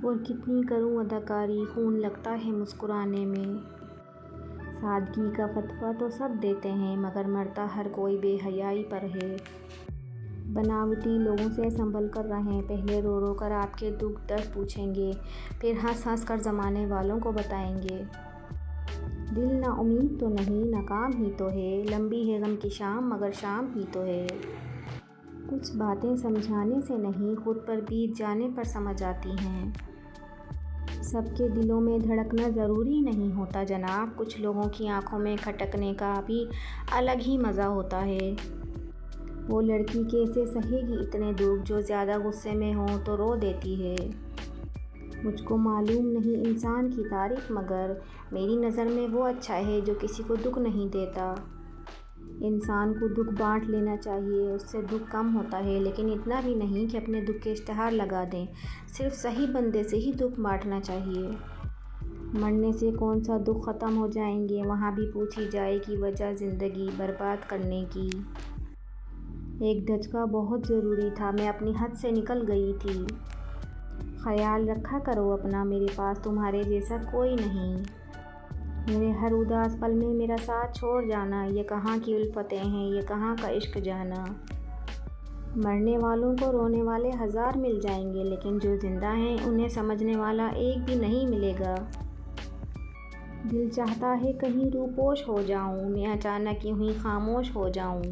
और कितनी करूं अदाकारी, खून लगता है मुस्कुराने में। सादगी का फतवा तो सब देते हैं, मगर मरता हर कोई बेहयाई पर है। बनावटी लोगों से संभल कर रहें, पहले रो रो कर आपके दुख दर्द पूछेंगे, फिर हंस हंस कर ज़माने वालों को बताएंगे। दिल ना उम्मीद तो नहीं, नाकाम ही तो है, लंबी है गम की शाम मगर शाम ही तो है। कुछ बातें समझाने से नहीं, खुद पर बीत जाने पर समझ आती हैं। सबके दिलों में धड़कना ज़रूरी नहीं होता जनाब, कुछ लोगों की आंखों में खटकने का भी अलग ही मज़ा होता है। वो लड़की कैसे सहेगी इतने दुख, जो ज़्यादा गुस्से में हो तो रो देती है। मुझको मालूम नहीं इंसान की तारीफ, मगर मेरी नज़र में वो अच्छा है जो किसी को दुख नहीं देता। इंसान को दुख बांट लेना चाहिए, उससे दुख कम होता है, लेकिन इतना भी नहीं कि अपने दुख के इश्तिहार लगा दें। सिर्फ सही बंदे से ही दुख बांटना चाहिए। मरने से कौन सा दुख ख़त्म हो जाएंगे, वहाँ भी पूछी जाएगी वजह ज़िंदगी बर्बाद करने की। एक धचका बहुत ज़रूरी था, मैं अपनी हद से निकल गई थी। ख्याल रखा करो अपना, मेरे पास तुम्हारे जैसा कोई नहीं। मेरे हर उदास पल में मेरा साथ छोड़ जाना, ये कहाँ की उल्फतें हैं, ये कहाँ का इश्क जाना। मरने वालों को रोने वाले हज़ार मिल जाएंगे, लेकिन जो ज़िंदा हैं उन्हें समझने वाला एक भी नहीं मिलेगा। दिल चाहता है कहीं रूपोश हो जाऊं, मैं अचानक यूं ही खामोश हो जाऊं।